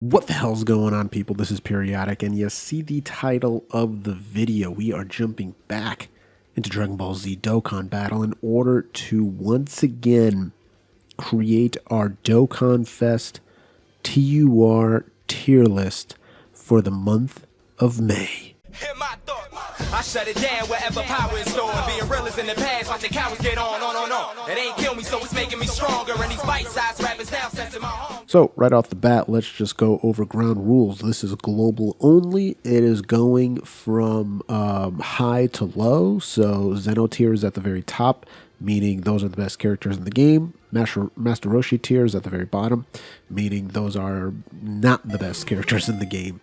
What the hell's going on, people? This is Periodic, and you see the title of the video. We are jumping back into Dragon Ball Z Dokkan Battle in order to once again create our Dokkan-Fest TUR tier list for the month of May. Hear my thought. I shut it down wherever power is stored. Being real is in the past, watch the cowards get on. It ain't kill me, so it's making me stronger. And these bite-sized rappers now sensing my home. So, right off the bat, let's just go over ground rules. This is global only. It is going from high to low. So, Zeno tier is at the very top, meaning those are the best characters in the game. Master Roshi tier is at the very bottom, meaning those are not the best characters in the game.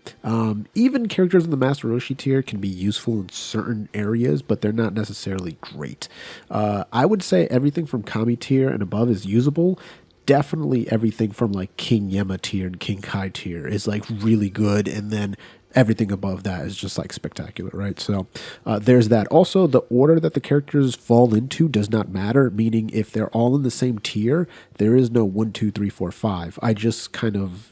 Even characters in the Master Roshi tier can be useful in certain areas, but they're not necessarily great. I would say everything from Kami tier and above is usable. Definitely everything from like King Yema tier and King Kai tier is like really good, and then everything above that is just like spectacular, right? So there's that. Also, the order that the characters fall into does not matter, meaning if they're all in the same tier, there is no 1, 2, 3, 4, 5. I just kind of,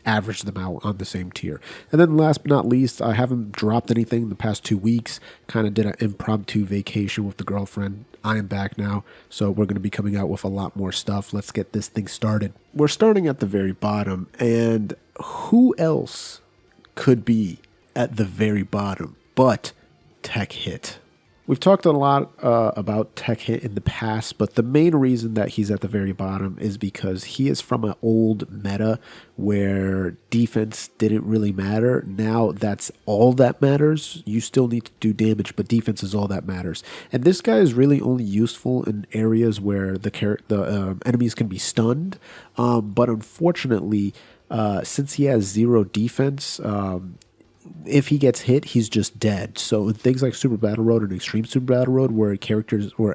average them out on the same tier. And then last but not least, I haven't dropped anything in the past 2 weeks. Kind of did an impromptu vacation with the girlfriend. I am back now, so we're going to be coming out with a lot more stuff. Let's get this thing started. We're starting at the very bottom, and who else could be at the very bottom but Tech Hit? We've talked a lot about Tech Hit in the past, but the main reason that he's at the very bottom is because he is from an old meta where defense didn't really matter. Now that's all that matters. You still need to do damage, but defense is all that matters. And this guy is really only useful in areas where the enemies can be stunned. But unfortunately, since he has 0 defense, if he gets hit, he's just dead. So in things like Super Battle Road and Extreme Super Battle Road, where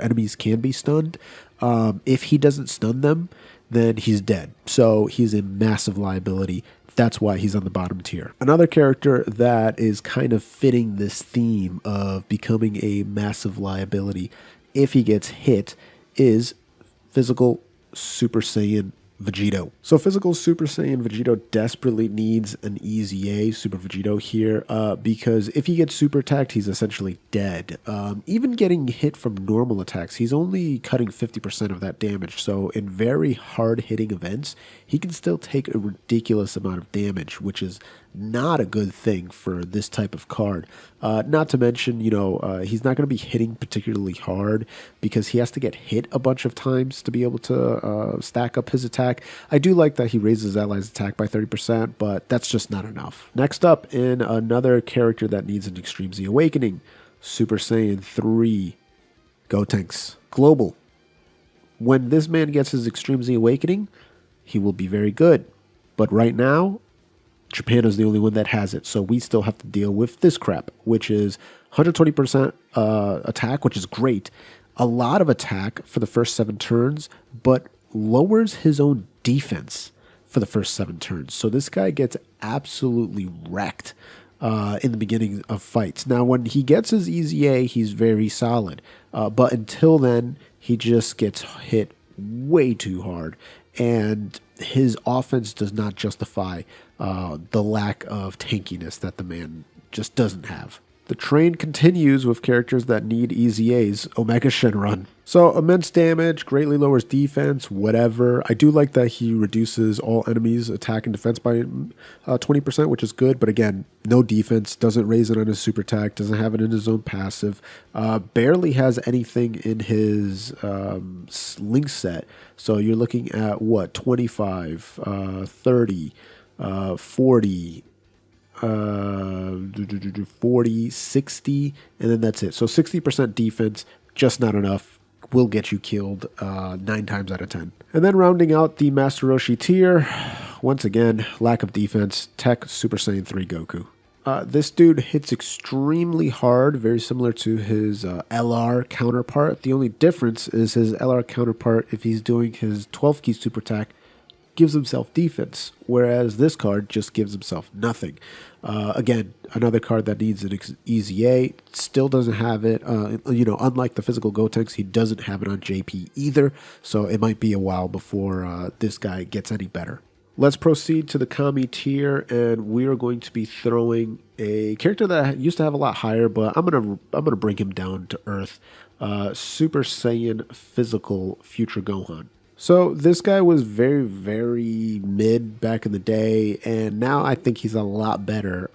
enemies can be stunned, if he doesn't stun them, then he's dead. So he's a massive liability. That's why he's on the bottom tier. Another character that is kind of fitting this theme of becoming a massive liability if he gets hit is Physical Super Saiyan Vegito. So Physical Super Saiyan Vegito desperately needs an easy A, Super Vegito here, because if he gets super attacked, he's essentially dead. Even getting hit from normal attacks, he's only cutting 50% of that damage. So in very hard-hitting events, he can still take a ridiculous amount of damage, which is not a good thing for this type of card. Not to mention, he's not going to be hitting particularly hard because he has to get hit a bunch of times to be able to stack up his attack. I do like that he raises his allies' attack by 30%, but that's just not enough. Next up, in another character that needs an Extreme Z Awakening, Super Saiyan 3 Gotenks. Global. When this man gets his Extreme Z Awakening, he will be very good. But right now, Japan is the only one that has it, so we still have to deal with this crap, which is 120% attack, which is great. A lot of attack for the first 7 turns, but lowers his own defense for the first 7 turns. So this guy gets absolutely wrecked in the beginning of fights. Now, when he gets his easy A, he's very solid, but until then, he just gets hit way too hard, and his offense does not justify the lack of tankiness that the man just doesn't have. The train continues with characters that need easy A's. Omega Shenron. So immense damage, greatly lowers defense, whatever. I do like that he reduces all enemies' attack and defense by 20%, which is good. But again, no defense, doesn't raise it on his super attack, doesn't have it in his own passive, barely has anything in his link set. So you're looking at what, 25, 30, 40, 40, 60, and then that's it. So 60% defense, just not enough, will get you killed 9 times out of 10. And then rounding out the Master Roshi tier, once again, lack of defense, Tech Super Saiyan 3 Goku. This dude hits extremely hard, very similar to his LR counterpart. The only difference is his LR counterpart, if he's doing his 12 key super attack, gives himself defense, whereas this card just gives himself nothing. Again, another card that needs an easy A, still doesn't have it. Unlike the physical Gotenks, he doesn't have it on JP either, so it might be a while before this guy gets any better. Let's proceed to the Kami tier, and we are going to be throwing a character that I used to have a lot higher, but I'm gonna bring him down to earth. Super Saiyan Physical Future Gohan. So this guy was very, very mid back in the day, and now I think he's a lot better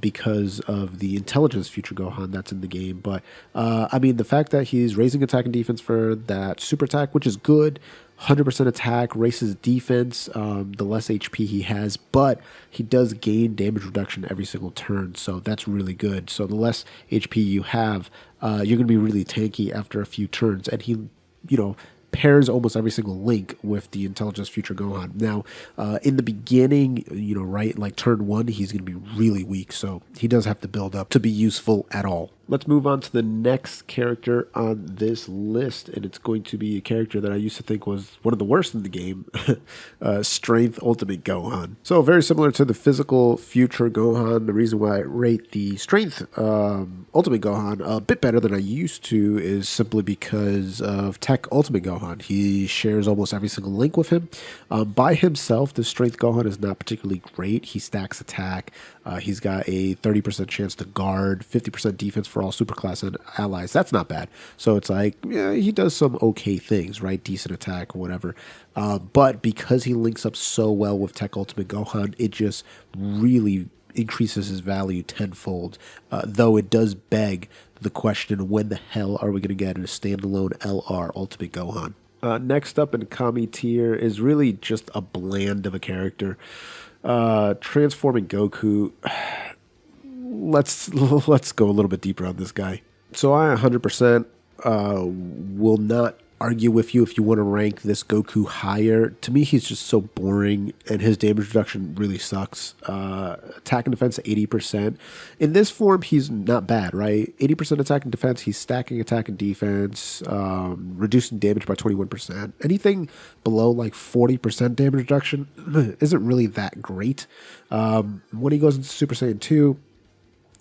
because of the intelligence Future Gohan that's in the game. But I mean, the fact that he's raising attack and defense for that super attack, which is good. 100% attack, raises defense, the less HP he has, but he does gain damage reduction every single turn, so that's really good. So the less HP you have, you're going to be really tanky after a few turns, and he, pairs almost every single link with the Intelligence Future Gohan. Now, in the beginning, right, like turn 1, he's going to be really weak, so he does have to build up to be useful at all. Let's move on to the next character on this list, and it's going to be a character that I used to think was one of the worst in the game, Strength Ultimate Gohan. So very similar to the Physical Future Gohan. The reason why I rate the Strength Ultimate Gohan a bit better than I used to is simply because of Tech Ultimate Gohan. He shares almost every single link with him. By himself, the Strength Gohan is not particularly great. He stacks attack. He's got a 30% chance to guard, 50% defense for all superclass and allies. That's not bad. So it's like, yeah, he does some okay things, right? Decent attack or whatever. But because he links up so well with Tech Ultimate Gohan, it just really increases his value tenfold. Though it does beg the question, when the hell are we going to get a standalone LR Ultimate Gohan? Next up in Kami tier is really just a bland of a character. Transforming Goku. Let's go a little bit deeper on this guy. So I 100% will not argue with you if you want to rank this Goku higher. To me, he's just so boring, and his damage reduction really sucks. Attack and defense 80%. In this form, he's not bad, right? 80% attack and defense. He's stacking attack and defense, reducing damage by 21%. Anything below like 40% damage reduction isn't really that great. When he goes into Super Saiyan 2,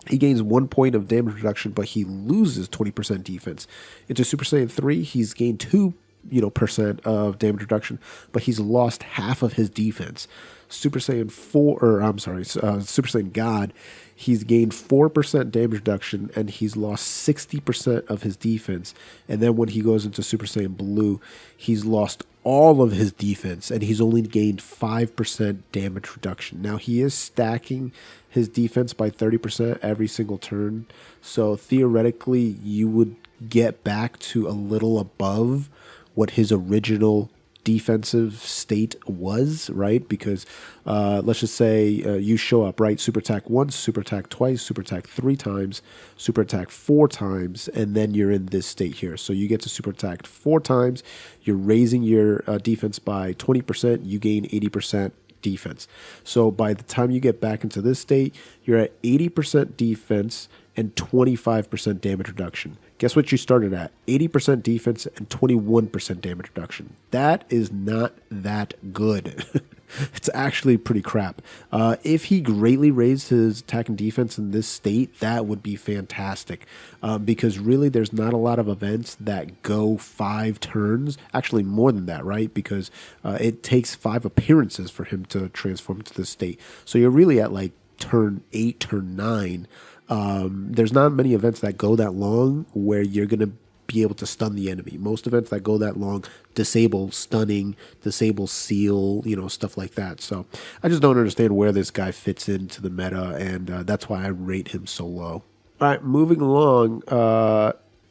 he gains 1 point of damage reduction, but he loses 20% defense. Into Super Saiyan 3, he's gained 2% of damage reduction, but he's lost half of his defense. Super Saiyan Super Saiyan God, he's gained 4% damage reduction, and he's lost 60% of his defense. And then when he goes into Super Saiyan Blue, he's lost all of his defense, and he's only gained 5% damage reduction. Now, he is stacking his defense by 30% every single turn, so theoretically, you would get back to a little above what his original defensive state was, right? Because let's just say you show up, right? Super attack once, super attack twice, super attack 3 times, super attack 4 times, and then you're in this state here. So you get to super attack 4 times, you're raising your defense by 20%, you gain 80% defense. So by the time you get back into this state, you're at 80% defense and 25% damage reduction. Guess what you started at? 80% defense and 21% damage reduction. That is not that good. It's actually pretty crap. If he greatly raised his attack and defense in this state, that would be fantastic. Because really there's not a lot of events that go 5 turns. Actually more than that, right? Because it takes 5 appearances for him to transform to this state. So you're really at like turn 8, turn 9. There's not many events that go that long where you're going to be able to stun the enemy. Most events that go that long disable stunning, disable seal, stuff like that. So I just don't understand where this guy fits into the meta, and that's why I rate him so low. All right, moving along,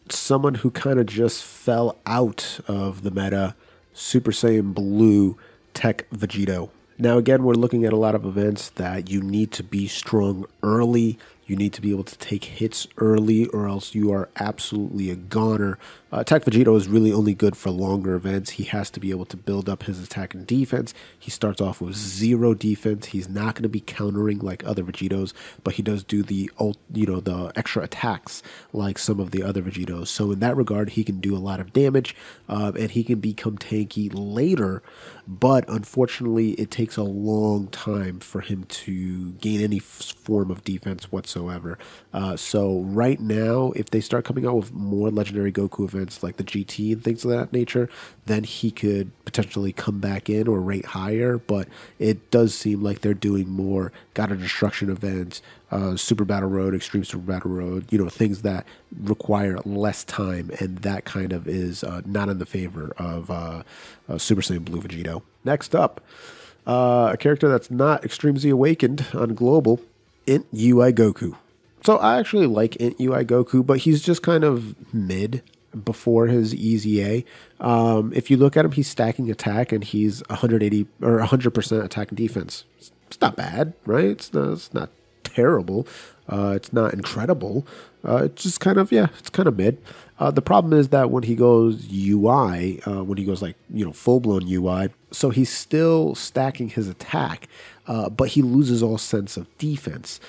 someone who kind of just fell out of the meta, Super Saiyan Blue Tech Vegito. Now, again, we're looking at a lot of events that you need to be strong early. You need to be able to take hits early, or else you are absolutely a goner. Attack Vegito is really only good for longer events. He has to be able to build up his attack and defense. He starts off with 0 defense. He's not going to be countering like other Vegitos, but he does do the extra attacks like some of the other Vegitos. So in that regard, he can do a lot of damage, and he can become tanky later. But unfortunately, it takes a long time for him to gain any form of defense whatsoever. whatsoever. So right now, if they start coming out with more legendary Goku events like the GT and things of that nature, then he could potentially come back in or rate higher. But it does seem like they're doing more God of Destruction events, Super Battle Road, Extreme Super Battle Road, things that require less time, and that kind of is not in the favor of Super Saiyan Blue Vegito. Next up, a character that's not Extreme Z Awakened on Global, Int UI Goku. So I actually like Int UI Goku, but he's just kind of mid before his EZA. If you look at him, he's stacking attack and he's 180 or 100% attack and defense. It's not bad, right? It's not terrible. It's not incredible. It's just kind of, it's kind of mid. The problem is that when he goes UI, when he goes like, full-blown UI, so he's still stacking his attack, but he loses all sense of defense.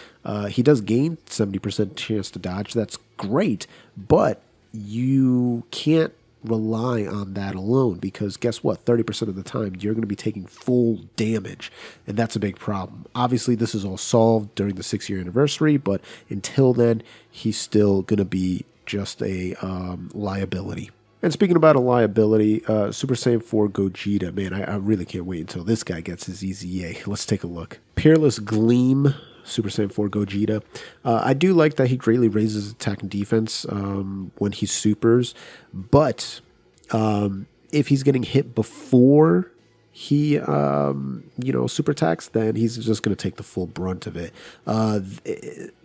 He does gain 70% chance to dodge. That's great, but you can't rely on that alone, because guess what? 30% of the time you're going to be taking full damage, and that's a big problem. Obviously, this is all solved during the 6-year anniversary, but until then, he's still going to be just a liability. And speaking about a liability, Super Saiyan 4 Gogeta, man, I really can't wait until this guy gets his EZA. Let's take a look. Peerless Gleam, Super Saiyan 4 Gogeta. I do like that he greatly raises attack and defense when he supers, but if he's getting hit before he, super attacks, then he's just going to take the full brunt of it.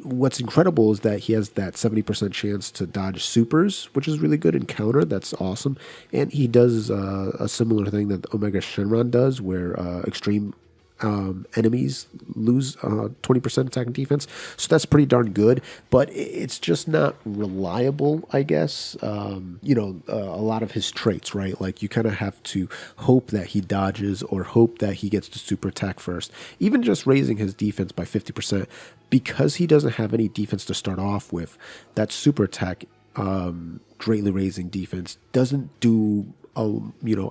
What's incredible is that he has that 70% chance to dodge supers, which is really good in counter. That's awesome. And he does a similar thing that Omega Shenron does, where extreme enemies lose 20% attack and defense. So that's pretty darn good, but it's just not reliable, I guess. A lot of his traits, right? Like, you kind of have to hope that he dodges or hope that he gets to super attack first. Even just raising his defense by 50%, because he doesn't have any defense to start off with, that super attack, greatly raising defense, doesn't do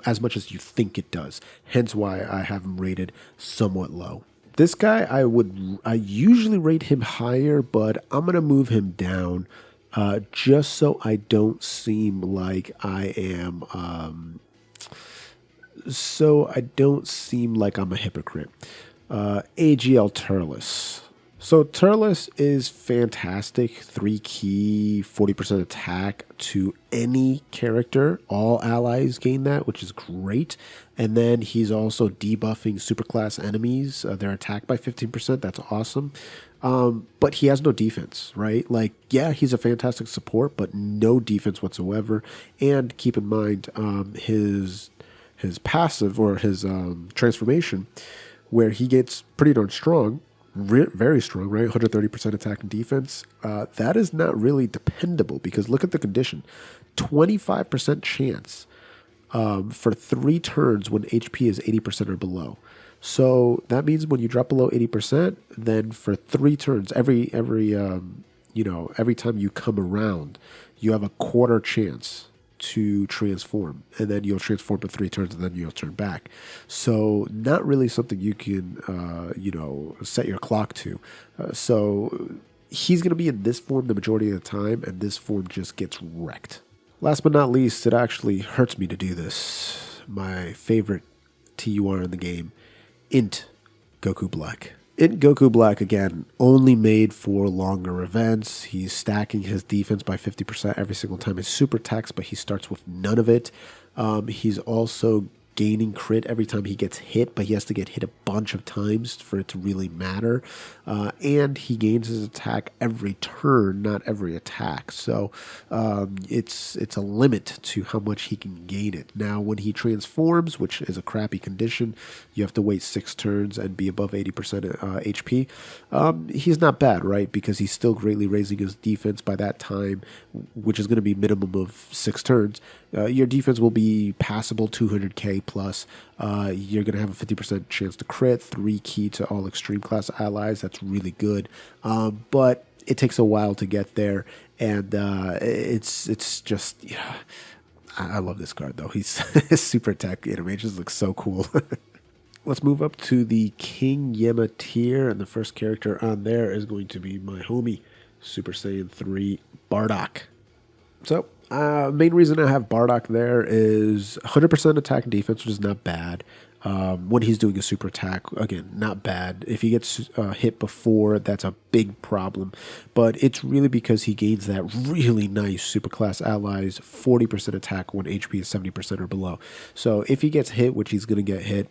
as much as you think it does. Hence why I have him rated somewhat low. This guy, I usually rate him higher, but I'm going to move him down just so I don't seem like I am, I'm a hypocrite. Agl Turless. So Turles is fantastic. 3 key, 40% attack to any character. All allies gain that, which is great. And then he's also debuffing superclass enemies, their attack by 15%. That's awesome. But he has no defense, right? Like, yeah, he's a fantastic support, but no defense whatsoever. And keep in mind his passive, or his transformation, where he gets pretty darn strong. Very strong, right? 130% attack and defense. That is not really dependable, because look at the condition. 25% chance for 3 turns when HP is 80% or below. So that means when you drop below 80%, then for 3 turns, every time you come around, you have a quarter chance to transform, and then you'll transform for 3 turns, and then you'll turn back. So not really something you can set your clock to. So he's going to be in this form the majority of the time, and this form just gets wrecked. Last but not least, it actually hurts me to do this, my favorite TUR in the game, Int Goku Black. Int Goku Black, again, only made for longer events. He's stacking his defense by 50% every single time he super attacks, but he starts with none of it. He's also gaining crit every time he gets hit, but he has to get hit a bunch of times for it to really matter. And he gains his attack every turn, not every attack. So it's a limit to how much he can gain it. Now, when he transforms, which is a crappy condition, you have to wait 6 turns and be above 80% HP. He's not bad, right? Because he's still greatly raising his defense by that time, which is going to be minimum of 6 turns. Your defense will be passable 200k plus. You're going to have a 50% chance to crit, 3 key to all extreme class allies. That's really good. But it takes a while to get there. And it's just, I love this card, though. His super attack animations look so cool. Let's move up to the King Yama tier, and the first character on there is going to be my homie, Super Saiyan 3 Bardock. So, main reason I have Bardock there is 100% attack and defense, which is not bad. When he's doing a super attack, again, not bad. If he gets hit before, that's a big problem. But it's really because he gains that really nice superclass allies, 40% attack when HP is 70% or below. So if he gets hit, which he's going to get hit,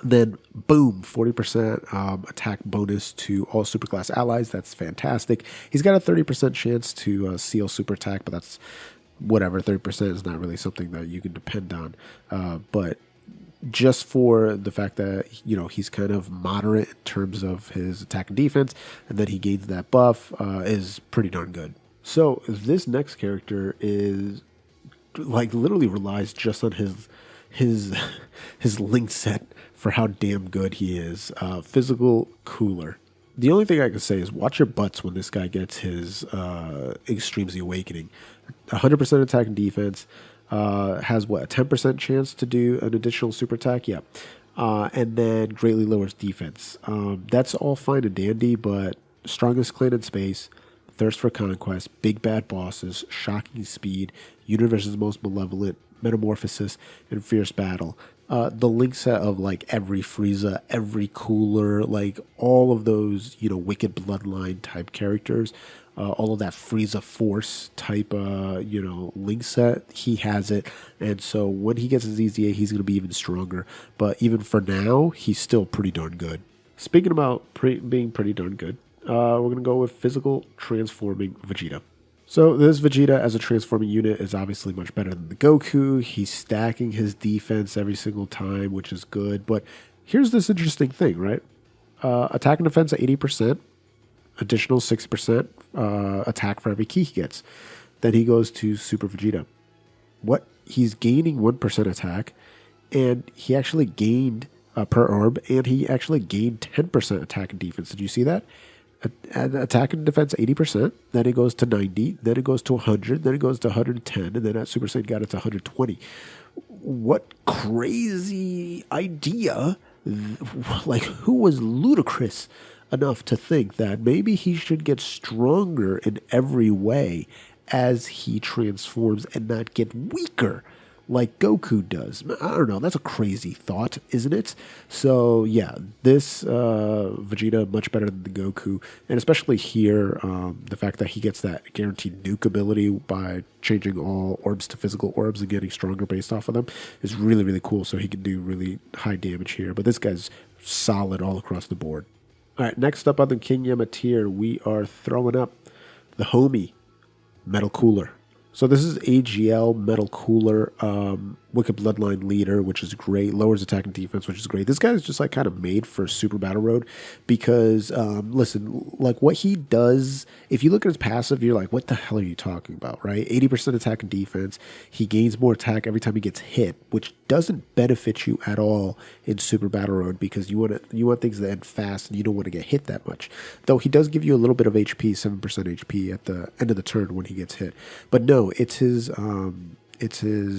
then boom, 40% attack bonus to all superclass allies. That's fantastic. He's got a 30% chance to seal super attack, but that's whatever. 30% is not really something that you can depend on. But just for the fact that, you know, he's kind of moderate in terms of his attack and defense, and then he gains that buff, is pretty darn good. So this next character is like literally relies just on his link set for how damn good he is. Physical Cooler. The only thing I can say is watch your butts when this guy gets his Extreme Z Awakening. 100% attack and defense. Has what, a 10% chance to do an additional super attack? Yeah. And then greatly lowers defense. That's all fine and dandy, but strongest clan in space, thirst for conquest, big bad bosses, shocking speed, universe's most malevolent, metamorphosis, and fierce battle. The link set of like every Frieza, every Cooler, like all of those, you know, Wicked Bloodline type characters, all of that Frieza Force type, you know, link set, he has it. And so when he gets his EZA, he's going to be even stronger. But even for now, he's still pretty darn good. Speaking about being pretty darn good, we're going to go with Physical Transforming Vegeta. So this Vegeta as a transforming unit is obviously much better than the Goku. He's stacking his defense every single time, which is good. But here's this interesting thing, right? Attack and defense at 80%, additional 6% attack for every ki he gets. Then he goes to Super Vegeta. What? He's gaining 1% attack, and he actually gained per orb, and he actually gained 10% attack and defense. Did you see that? Attack and defense 80%, then it goes to 90, then it goes to 100, then it goes to 110, and then at Super Saiyan God it's 120. What crazy idea. Like, who was ludicrous enough to think that maybe he should get stronger in every way as he transforms and not get weaker like Goku does? I don't know. That's a crazy thought, isn't it? So, yeah, this Vegeta, much better than the Goku. And especially here, the fact that he gets that guaranteed nuke ability by changing all orbs to physical orbs and getting stronger based off of them is really, really cool. So he can do really high damage here. But this guy's solid all across the board. All right, next up on the King Yama tier, we are throwing up the homie, Metal Cooler. So this is AGL Metal Cooler, Wicked Bloodline leader, which is great. Lowers attack and defense, which is great. This guy is just like kind of made for Super Battle Road because, listen, like what he does, if you look at his passive, you're like, what the hell are you talking about, right? 80% attack and defense. He gains more attack every time he gets hit, which doesn't benefit you at all in Super Battle Road because you want things to end fast and you don't want to get hit that much. Though he does give you a little bit of HP, 7% HP at the end of the turn when he gets hit. But no, it's his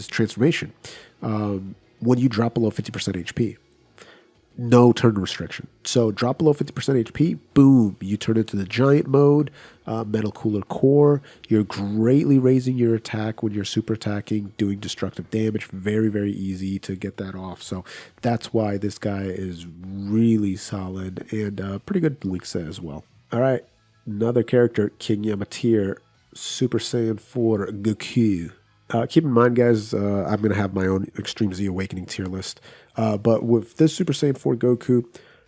transformation. When you drop below 50% HP, no turn restriction. So drop below 50% HP, boom, you turn into the giant mode, Metal Cooler Core. You're greatly raising your attack when you're super attacking, doing destructive damage. Very, very easy to get that off. So that's why this guy is really solid and pretty good link set as well. All right, another character, King Yama tier, Super Saiyan 4 Goku. Keep in mind, guys, I'm going to have my own Extreme Z Awakening tier list. But with this Super Saiyan 4 Goku,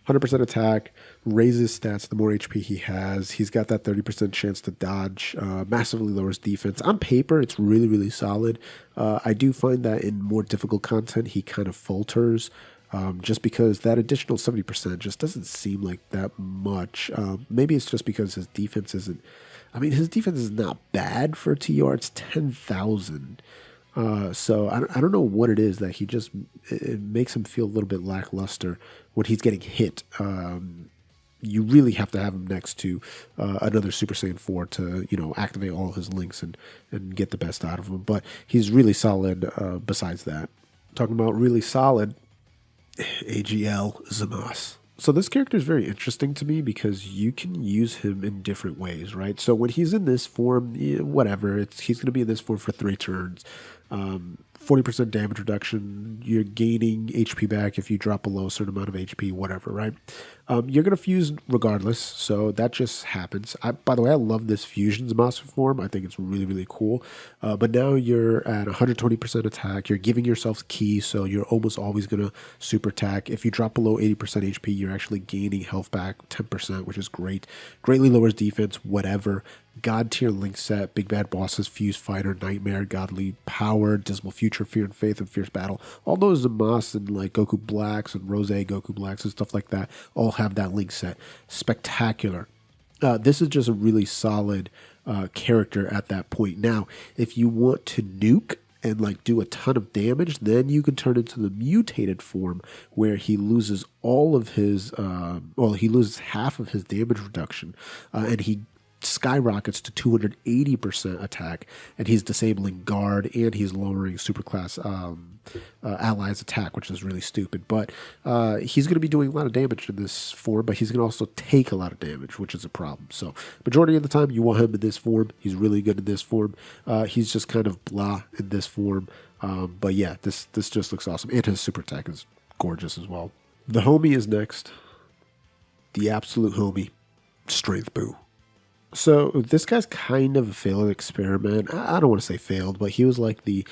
100% attack, raises stats the more HP he has. He's got that 30% chance to dodge, massively lowers defense. On paper, it's really, really solid. I do find that in more difficult content, he kind of falters. Just because that additional 70% just doesn't seem like that much. Maybe it's just because his defense isn't... I mean, his defense is not bad for TR. It's 10,000. So I don't know what it is that it makes him feel a little bit lackluster when he's getting hit. You really have to have him next to another Super Saiyan 4 to, activate all his links and get the best out of him. But he's really solid besides that. Talking about really solid, Agl Zamasu. So this character is very interesting to me because you can use him in different ways, right? So when he's in this form, whatever, he's going to be in this form for 3 turns. 40% damage reduction. You're gaining HP back if you drop below a certain amount of HP, whatever, right? You're going to fuse regardless, so that just happens. By the way, I love this fusion Zamasu form. I think it's really, really cool. But now you're at 120% attack. You're giving yourself ki, so you're almost always going to super attack. If you drop below 80% HP, you're actually gaining health back 10%, which is great. Greatly lowers defense, whatever. God tier link set, big bad bosses, fuse fighter, nightmare, godly power, dismal future, fear and faith, and fierce battle. All those Zamasu and like Goku Blacks and Rose Goku Blacks and stuff like that all have that link set. Spectacular. This is just a really solid character at that point. Now, if you want to nuke and like do a ton of damage, then you can turn into the mutated form where he loses all of his, he loses half of his damage reduction, and he skyrockets to 280% attack, and he's disabling guard and he's lowering superclass allies attack, which is really stupid. But he's going to be doing a lot of damage in this form, but he's going to also take a lot of damage, which is a problem. So majority of the time you want him in this form. He's really good in this form. He's just kind of blah in this form. But yeah, this just looks awesome, and his super attack is gorgeous as well. The homie is next. The absolute homie, Strength Boo. So this guy's kind of a failed experiment. I don't want to say failed, but he was like the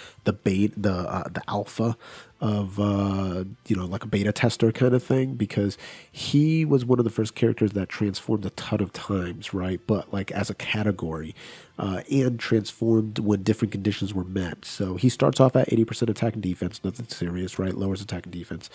alpha of like a beta tester kind of thing, because he was one of the first characters that transformed a ton of times, right? But like as a category, and transformed when different conditions were met. So he starts off at 80% attack and defense, nothing serious, right? Lowers attack and defense.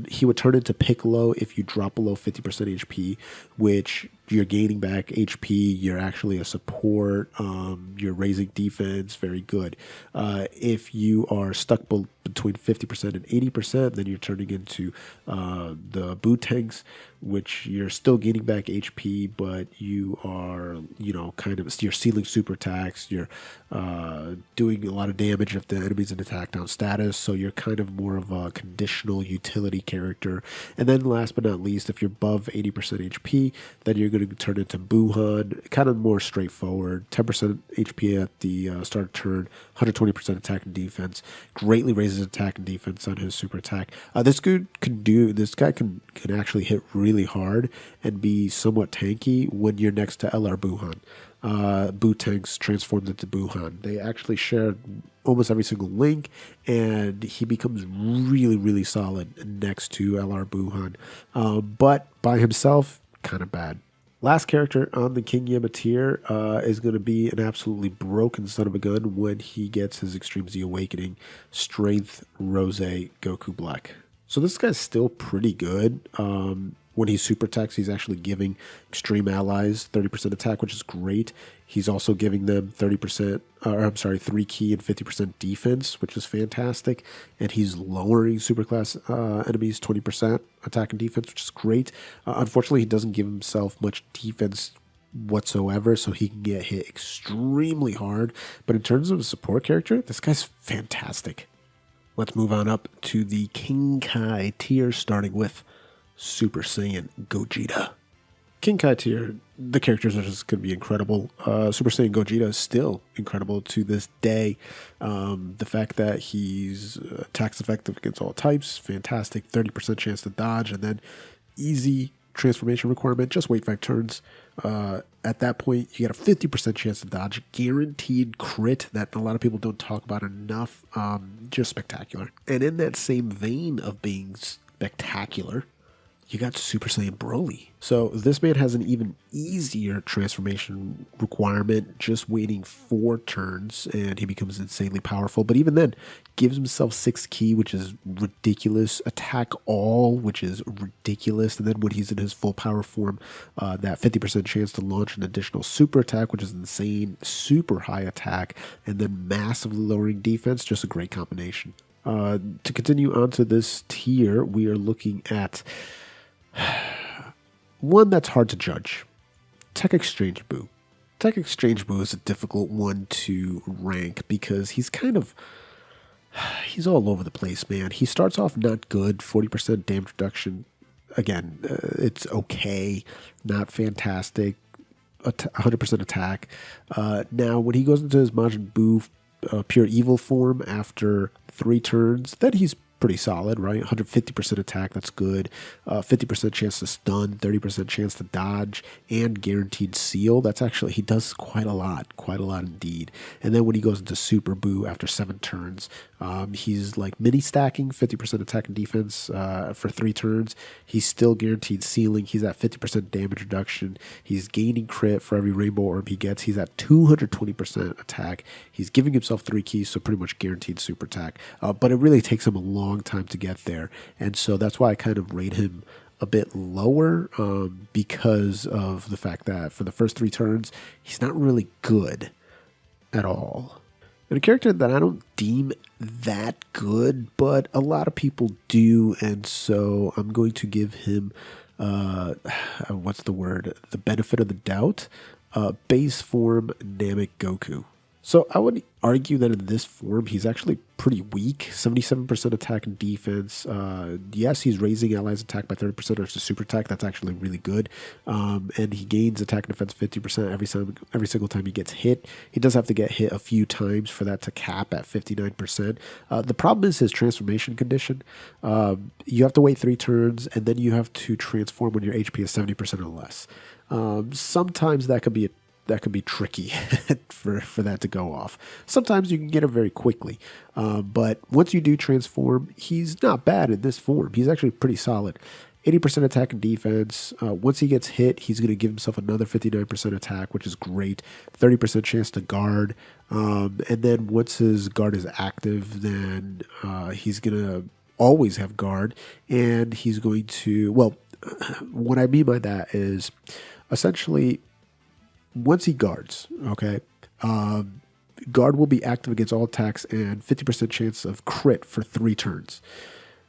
He would turn into Piccolo if you drop below 50% HP, which you're gaining back HP. You're actually a support. You're raising defense. Very good. If you are stuck between 50% and 80%, then you're turning into the Gotenks, which you're still gaining back HP, but you are, you're sealing super attacks. You're doing a lot of damage if the enemy's in attack down status. So you're kind of more of a conditional utility character. And then last but not least, if you're above 80% HP, then you're going to turn into Gohan, kind of more straightforward. 10% HP at the start of turn, 120% attack and defense. Greatly raises attack and defense on his super attack. This guy can actually hit really hard and be somewhat tanky when you're next to LR Gohan. Gotenks transformed into Gohan. They actually share almost every single link, and he becomes really, really solid next to LR Gohan. But by himself, kind of bad. Last character on the King Yama tier is going to be an absolutely broken son of a gun when he gets his Extreme Z Awakening, Strength Rose Goku Black. So this guy's still pretty good. When he super attacks, he's actually giving extreme allies 30% attack, which is great. He's also giving them 3 ki and 50% defense, which is fantastic. And he's lowering superclass enemies 20% attack and defense, which is great. Unfortunately, he doesn't give himself much defense whatsoever, so he can get hit extremely hard. But in terms of a support character, this guy's fantastic. Let's move on up to the King Kai tier, starting with Super Saiyan Gogeta. King Kai tier, the characters are just going to be incredible. Super Saiyan Gogeta is still incredible to this day. The fact that he's attacks effective against all types, fantastic. 30% chance to dodge, and then easy transformation requirement. Just wait 5 turns. At that point, you get a 50% chance to dodge. Guaranteed crit that a lot of people don't talk about enough. Just spectacular. And in that same vein of being spectacular, you got Super Saiyan Broly. So this man has an even easier transformation requirement, just waiting 4 turns, and he becomes insanely powerful. But even then, gives himself 6 ki, which is ridiculous. Attack all, which is ridiculous. And then when he's in his full power form, that 50% chance to launch an additional super attack, which is insane. Super high attack, and then massively lowering defense. Just a great combination. To continue on to this tier, we are looking at one that's hard to judge. Tech Exchange Boo. Tech Exchange Boo is a difficult one to rank because he's kind of he's all over the place, man. He starts off not good, 40% damage reduction. Again, it's okay, not fantastic. 100% attack. Now, when he goes into his Majin Buu pure evil form after 3 turns, then he's pretty solid, right? 150% attack, that's good. 50% chance to stun, 30% chance to dodge, and guaranteed seal. That's actually, he does quite a lot indeed. And then when he goes into Super Buu after 7 turns, he's like mini stacking, 50% attack and defense for 3 turns. He's still guaranteed sealing. He's at 50% damage reduction. He's gaining crit for every rainbow orb he gets. He's at 220% attack. He's giving himself 3 keys, so pretty much guaranteed super attack. But it really takes him a long time to get there. And so that's why I kind of rate him a bit lower, because of the fact that for the first 3 turns, he's not really good at all. And a character that I don't deem that good, but a lot of people do, and so I'm going to give him, what's the word? The benefit of the doubt. Base form Namek Goku. So I would argue that in this form, he's actually pretty weak. 77% attack and defense. Yes, he's raising allies' attack by 30% or it's a super attack. That's actually really good. And he gains attack and defense 50% every single time he gets hit. He does have to get hit a few times for that to cap at 59%. The problem is his transformation condition. You have to wait 3 turns, and then you have to transform when your HP is 70% or less. Sometimes that could be tricky for that to go off. Sometimes you can get it very quickly. But once you do transform, he's not bad in this form. He's actually pretty solid. 80% attack and defense. Once he gets hit, he's going to give himself another 59% attack, which is great. 30% chance to guard. And then once his guard is active, then he's going to always have guard. And he's going to, well, what I mean by that is essentially, once he guards, okay, guard will be active against all attacks and 50% chance of crit for 3 turns.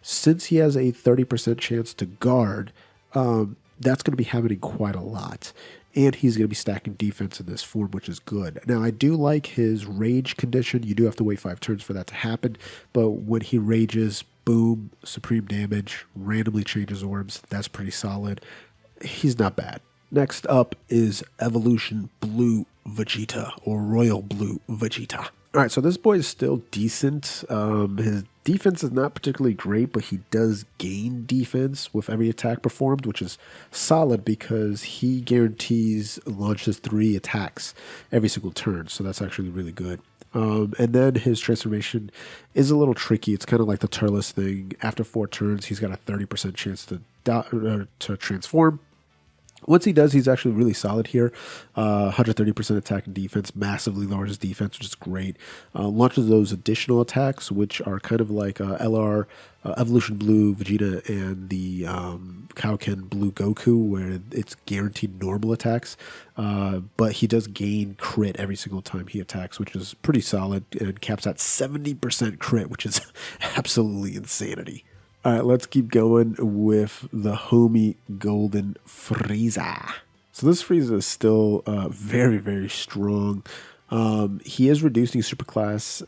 Since he has a 30% chance to guard, that's going to be happening quite a lot. And he's going to be stacking defense in this form, which is good. Now, I do like his rage condition. You do have to wait 5 turns for that to happen. But when he rages, boom, supreme damage, randomly changes orbs. That's pretty solid. He's not bad. Next up is Evolution Blue Vegeta, or Royal Blue Vegeta. All right, so this boy is still decent. His defense is not particularly great, but he does gain defense with every attack performed, which is solid because he guarantees launches 3 attacks every single turn. So that's actually really good. And then his transformation is a little tricky. It's kind of like the Turles thing. After 4 turns, he's got a 30% chance to transform. Once he does, he's actually really solid here. 130% attack and defense, massively lowers his defense, which is great. Launches those additional attacks, which are kind of like LR, Evolution Blue Vegeta, and the Kaioken Blue Goku, where it's guaranteed normal attacks. But he does gain crit every single time he attacks, which is pretty solid, and caps at 70% crit, which is absolutely insanity. All right, let's keep going with the homie Golden Frieza. So this Frieza is still very, very strong. He is reducing superclass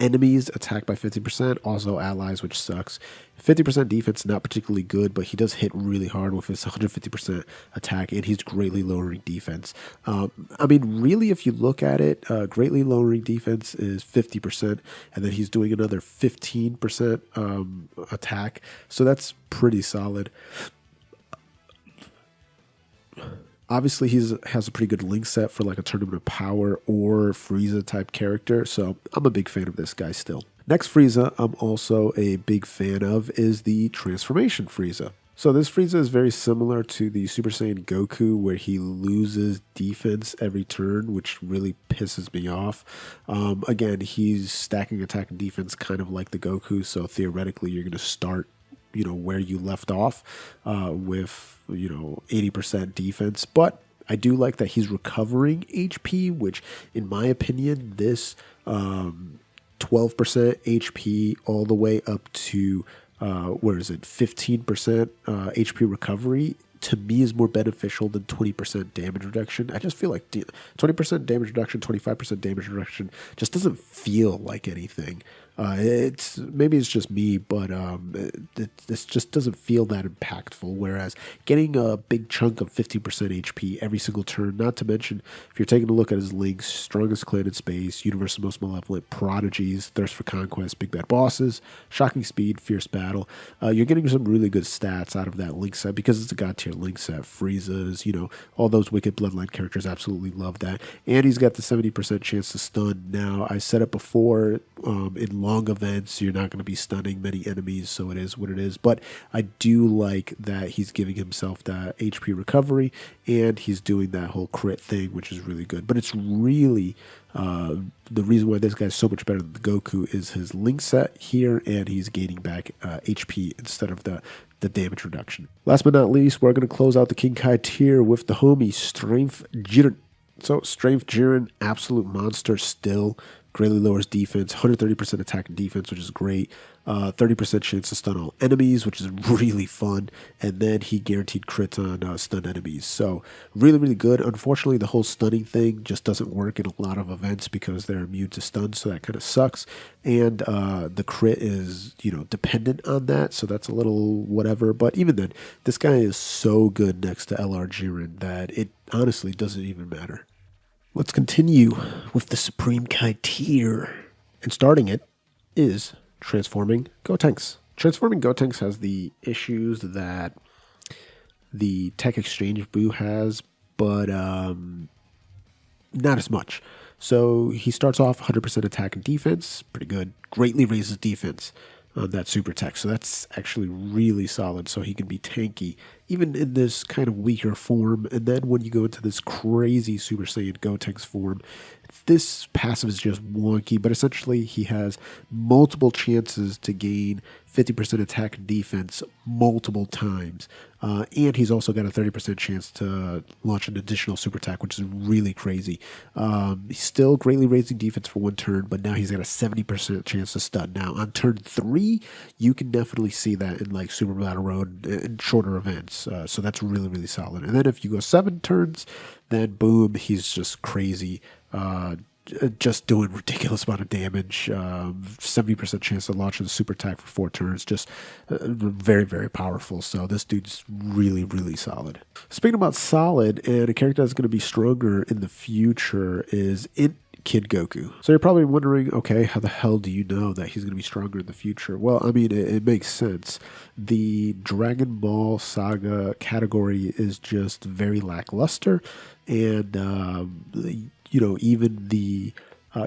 enemies attack by 50%, also allies, which sucks. 50% defense, not particularly good, but he does hit really hard with his 150% attack, and he's greatly lowering defense. I mean, really, if you look at it, greatly lowering defense is 50%, and then he's doing another 15% attack, so that's pretty solid. Obviously, he has a pretty good link set for like a Tournament of Power or Frieza type character, so I'm a big fan of this guy still. Next Frieza I'm also a big fan of is the Transformation Frieza. So this Frieza is very similar to the Super Saiyan Goku, where he loses defense every turn, which really pisses me off. Again, he's stacking attack and defense kind of like the Goku, so theoretically you're going to start where you left off with 80% defense, but I do like that he's recovering HP, which in my opinion, this 12% HP all the way up to 15% HP recovery, to me is more beneficial than 20% damage reduction. I just feel like 20% damage reduction, 25% damage reduction just doesn't feel like anything. Maybe it's just me, but this just doesn't feel that impactful. Whereas getting a big chunk of 50% HP every single turn, not to mention if you're taking a look at his links, strongest clan in space, universe's most malevolent, prodigies, thirst for conquest, big bad bosses, shocking speed, fierce battle. You're getting some really good stats out of that link set because it's a god tier link set. Frieza's, all those wicked bloodline characters absolutely love that. And he's got the 70% chance to stun. Now, I said it before, in long events, you're not going to be stunning many enemies, so it is what it is. But I do like that he's giving himself that HP recovery, and he's doing that whole crit thing, which is really good. But it's really the reason why this guy's so much better than the Goku is his link set here, and he's gaining back HP instead of the damage reduction. Last but not least, we're going to close out the King Kai tier with the homie Strength Jiren. So Strength Jiren, absolute monster still. Greatly lowers defense, 130% attack and defense, which is great. 30% chance to stun all enemies, which is really fun. And then he guaranteed crits on stun enemies. So really, really good. Unfortunately, the whole stunning thing just doesn't work in a lot of events because they're immune to stun, so that kind of sucks. And the crit is, dependent on that, so that's a little whatever. But even then, this guy is so good next to LR Jiren that it honestly doesn't even matter. Let's continue with the Supreme Kai tier. And starting it is Transforming Gotenks. Transforming Gotenks has the issues that the Tech Exchange Boo has, but not as much. So he starts off 100% attack and defense, pretty good. Greatly raises defense on that super tech, so that's actually really solid. So he can be tanky even in this kind of weaker form. And then when you go into this crazy Super Saiyan Gotenks form, this passive is just wonky, but essentially he has multiple chances to gain 50% attack and defense multiple times. And he's also got a 30% chance to launch an additional super attack, which is really crazy. He's still greatly raising defense for one turn, but now he's got a 70% chance to stun. Now, on turn 3, you can definitely see that in like Super Battle Road and shorter events. So that's really, really solid. And then if you go 7 turns, then boom, he's just crazy. Just doing ridiculous amount of damage, 70% chance to launch a super attack for 4 turns, just very, very powerful. So this dude's really, really solid. Speaking about solid, and a character that's going to be stronger in the future is Kid Goku. So you're probably wondering, okay, how the hell do you know that he's going to be stronger in the future? Well, I mean, it makes sense. The Dragon Ball Saga category is just very lackluster, and even the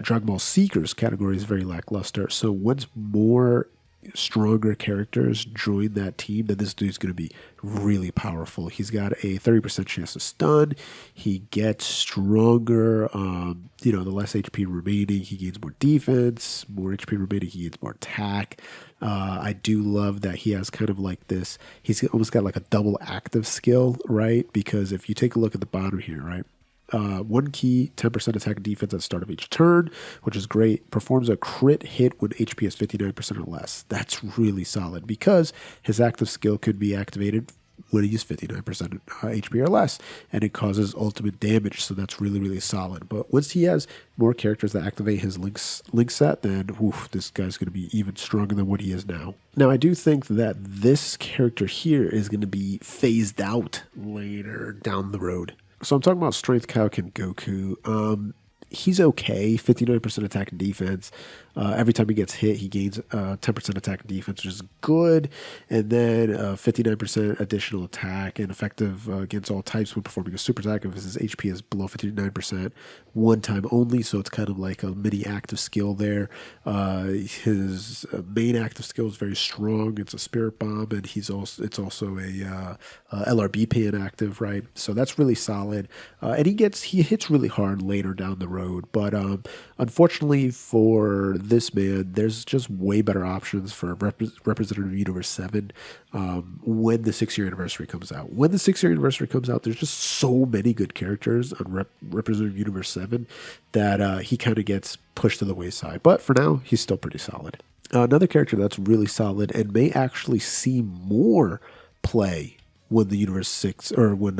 Dragon Ball Seekers category is very lackluster. So once more stronger characters join that team, then this dude's going to be really powerful. He's got a 30% chance to stun. He gets stronger. The less HP remaining, he gains more defense. More HP remaining, he gains more attack. I do love that he has kind of like this. He's almost got like a double active skill, right? Because if you take a look at the bottom here, right? 1 key, 10% attack and defense at the start of each turn, which is great. Performs a crit hit when HP is 59% or less. That's really solid because his active skill could be activated when he's 59% HP or less, and it causes ultimate damage. So that's really, really solid. But once he has more characters that activate his link set, then this guy's going to be even stronger than what he is now. Now, I do think that this character here is going to be phased out later down the road. So I'm talking about Strength Kaioken Goku. He's okay, 59% attack and defense. Every time he gets hit, he gains 10% attack and defense, which is good. And then 59% additional attack and effective against all types when performing a super attack if his HP is below 59%, one time only. So it's kind of like a mini active skill there. His main active skill is very strong. It's a Spirit Bomb, and it's also a LRB pan active, right? So that's really solid. And he hits really hard later down the road. But unfortunately for this man, there's just way better options for Representative Universe 7 when the 6-year anniversary comes out. When the 6-year anniversary comes out, there's just so many good characters on Representative Universe 7 that he kind of gets pushed to the wayside. But for now, he's still pretty solid. Another character that's really solid and may actually see more play when the Universe 6 or when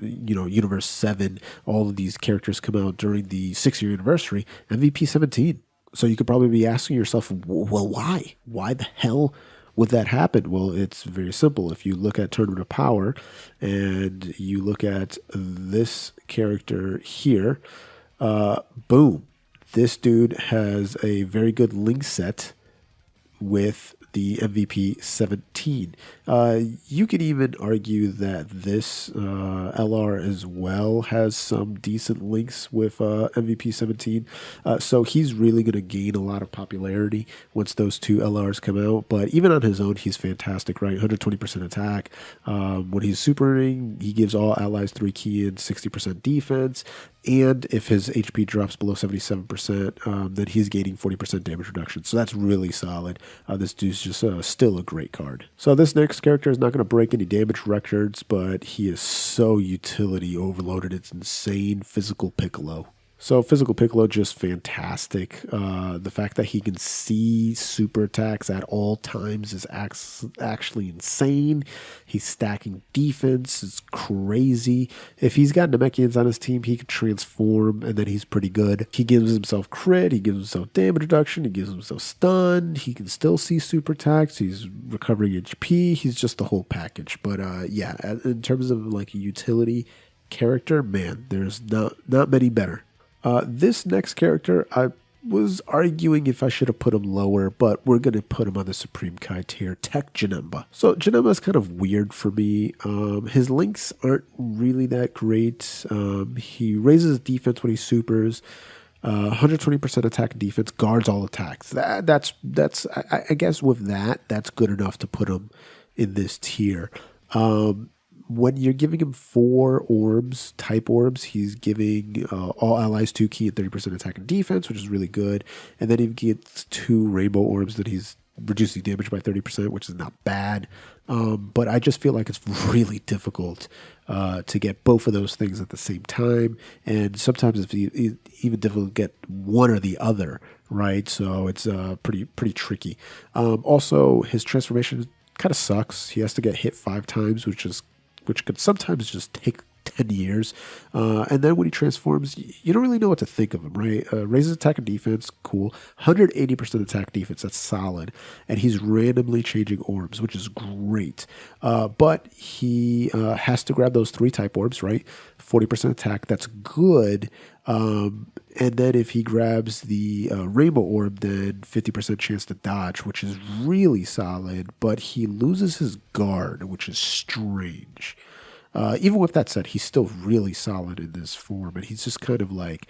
Universe 7, all of these characters come out during the 6-year anniversary, MVP 17. So you could probably be asking yourself, well, why? Why the hell would that happen? Well, it's very simple. If you look at Tournament of Power and you look at this character here, boom, this dude has a very good link set with the MVP 17. You could even argue that this LR as well has some decent links with MVP 17. So he's really going to gain a lot of popularity once those two LRs come out. But even on his own, he's fantastic, right? 120% attack. When he's supering, he gives all allies 3 ki and 60% defense. And if his HP drops below 77%, then he's gaining 40% damage reduction. So that's really solid. This dude's just still a great card. So this next character is not going to break any damage records, but he is so utility overloaded. It's insane. Physical Piccolo. So Physical Piccolo, just fantastic. The fact that he can see super attacks at all times is actually insane. He's stacking defense. It's crazy. If he's got Namekians on his team, he can transform, and then he's pretty good. He gives himself crit. He gives himself damage reduction. He gives himself stun. He can still see super attacks. He's recovering HP. He's just the whole package. But yeah, in terms of like a utility character, man, there's not many better. This next character, I was arguing if I should have put him lower, but we're going to put him on the Supreme Kai tier, Tech Janemba. So Janemba is kind of weird for me. His links aren't really that great. He raises defense when he supers. 120% attack and defense, guards all attacks. That's I guess with that, that's good enough to put him in this tier. When you're giving him 4 orbs, type orbs, he's giving all allies 2 ki and 30% attack and defense, which is really good. And then he gets 2 rainbow orbs that he's reducing damage by 30%, which is not bad. But I just feel like it's really difficult to get both of those things at the same time. And sometimes it's even difficult to get one or the other, right? So it's pretty tricky. Also, his transformation kind of sucks. He has to get hit 5 times, which could sometimes just take 10 years. And then when he transforms, you don't really know what to think of him, right? Raises attack and defense, cool. 180% attack defense, that's solid. And he's randomly changing orbs, which is great. But he has to grab those 3 type orbs, right? 40% attack, that's good. And then if he grabs the rainbow orb, then 50% chance to dodge, which is really solid. But he loses his guard, which is strange. Even with that said, he's still really solid in this form, and he's just kind of like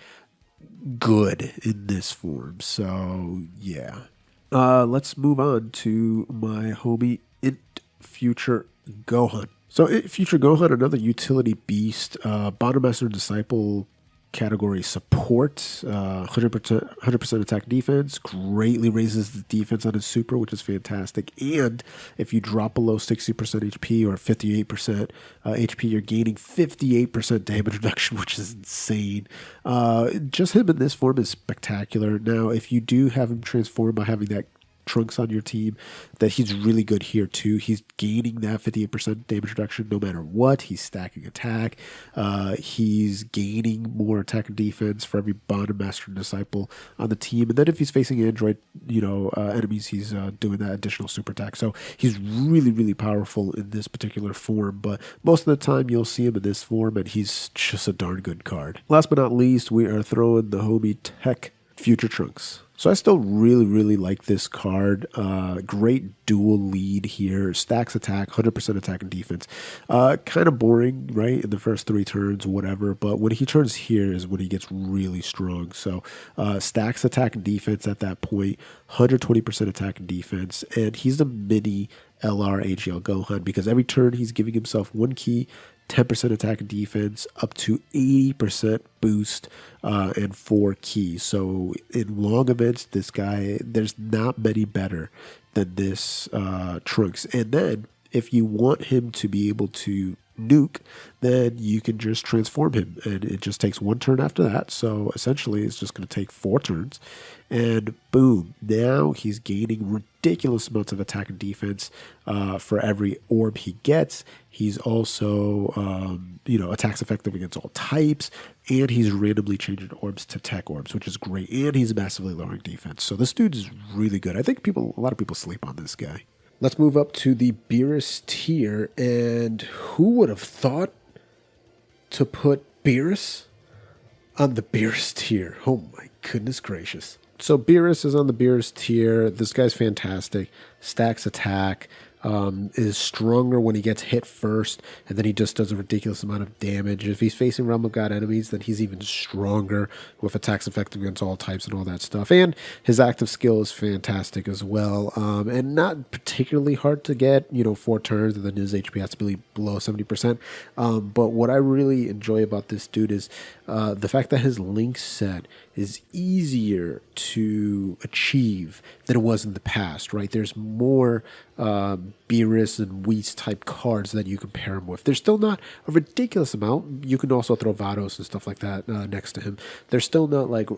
good in this form. So yeah, let's move on to my homie Future Gohan. So Future Gohan, another utility beast, Bottom Master and Disciple category support, 100% attack defense, greatly raises the defense on his super, which is fantastic. And if you drop below 60% HP or 58% HP, you're gaining 58% damage reduction, which is insane. Just him in this form is spectacular. Now, if you do have him transform by having that Trunks on your team, that he's really good here too. He's gaining that 58% damage reduction no matter what. He's stacking attack. He's gaining more attack and defense for every Bond Master and Disciple on the team. And then if he's facing Android, enemies, he's doing that additional super attack. So he's really, really powerful in this particular form. But most of the time you'll see him in this form, and he's just a darn good card. Last but not least, we are throwing the homie Tech Future Trunks. So I still really, really like this card. Great dual lead here. Stacks attack, 100% attack and defense. Kind of boring, right, in the first 3 turns, whatever. But when he turns here is when he gets really strong. So stacks attack and defense at that point, 120% attack and defense. And he's the mini LR Agl Gohan because every turn he's giving himself 1 ki, 10% attack and defense, up to 80% boost, and 4 keys. So in long events, this guy, there's not many better than this Trunks. And then if you want him to be able to nuke, then you can just transform him, and it just takes one turn after that. So essentially it's just going to take 4 turns, and boom, now he's gaining ridiculous amounts of attack and defense for every orb he gets. He's also attacks effective against all types, and he's randomly changing orbs to tech orbs, which is great, and he's massively lowering defense. So this dude is really good. I think a lot of people sleep on this guy. Let's move up to the Beerus tier, and who would have thought to put Beerus on the Beerus tier? Oh my goodness gracious. So Beerus is on the Beerus tier. This guy's fantastic. Stacks attack, is stronger when he gets hit first, and then he just does a ridiculous amount of damage. If he's facing Realm of God enemies, then he's even stronger with attacks effective against all types and all that stuff. And his active skill is fantastic as well, and not particularly hard to get, 4 turns, and then his HP has to be below 70%. But what I really enjoy about this dude is the fact that his link set is easier to achieve than it was in the past, right? There's more Beerus and Whis type cards that you can pair him with. There's still not a ridiculous amount. You can also throw Vados and stuff like that next to him. There's still not like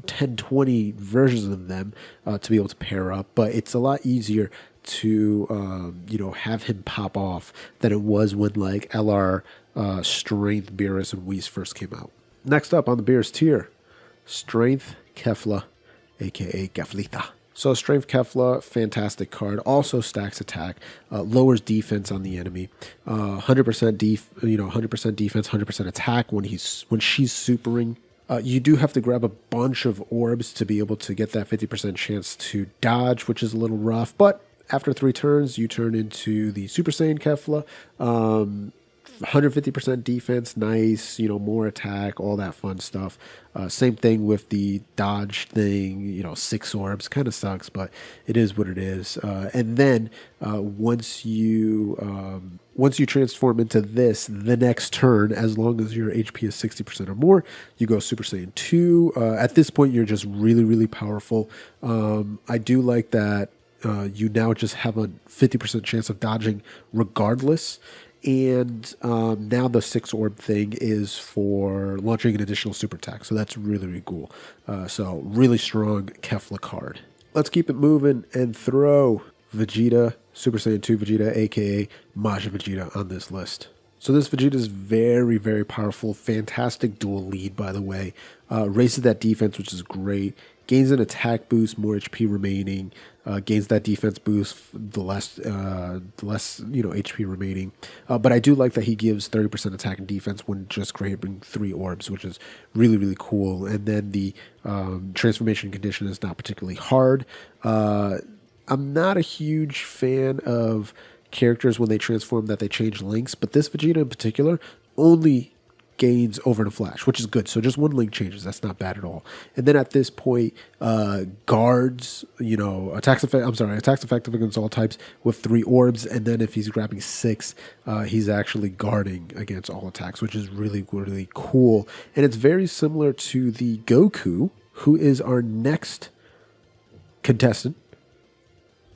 10, 20 versions of them to be able to pair up, but it's a lot easier to have him pop off than it was when like LR Strength Beerus and Whis first came out. Next up on the Beerus tier, Strength Kefla, aka Caffelita. So Strength Kefla, fantastic card. Also stacks attack, lowers defense on the enemy. 100% 100% defense, 100% attack when she's supering. You do have to grab a bunch of orbs to be able to get that 50% chance to dodge, which is a little rough. But after 3 turns, you turn into the Super Saiyan Kefla. 150% defense, nice, more attack, all that fun stuff. Same thing with the dodge thing, 6 orbs, kind of sucks, but it is what it is. And then once you transform into this, the next turn, as long as your HP is 60% or more, you go Super Saiyan 2. At this point, you're just really, really powerful. I do like that you now just have a 50% chance of dodging regardless. And now the 6 orb thing is for launching an additional super attack. So that's really, really cool. So really strong Kefla card. Let's keep it moving and throw Vegeta, Super Saiyan 2 Vegeta, aka Majin Vegeta, on this list. So this Vegeta is very, very powerful. Fantastic dual lead, by the way. Raises that defense, which is great. Gains an attack boost, more HP remaining. Gains that defense boost, the less HP remaining. But I do like that he gives 30% attack and defense when just grabbing 3 orbs, which is really, really cool. And then the transformation condition is not particularly hard. I'm not a huge fan of characters when they transform that they change links, but this Vegeta in particular only gains over in a flash, which is good. So just 1 link changes. That's not bad at all. And then at this point, guards, attacks effective against all types with 3 orbs. And then if he's grabbing 6, he's actually guarding against all attacks, which is really, really cool. And it's very similar to the Goku, who is our next contestant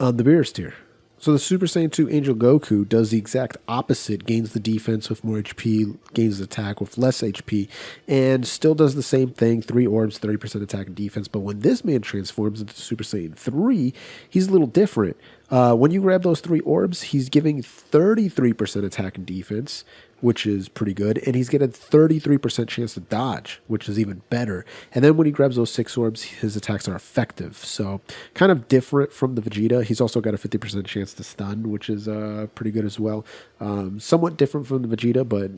on the Beerus tier. So the Super Saiyan 2 Angel Goku does the exact opposite, gains the defense with more HP, gains the attack with less HP, and still does the same thing, 3 orbs, 30% attack and defense. But when this man transforms into Super Saiyan 3, he's a little different. When you grab those 3 orbs, he's giving 33% attack and defense, which is pretty good, and he's getting 33% chance to dodge, which is even better. And then when he grabs those 6 orbs, his attacks are effective. So kind of different from the Vegeta. He's also got a 50% chance to stun, which is pretty good as well. Somewhat different from the Vegeta, but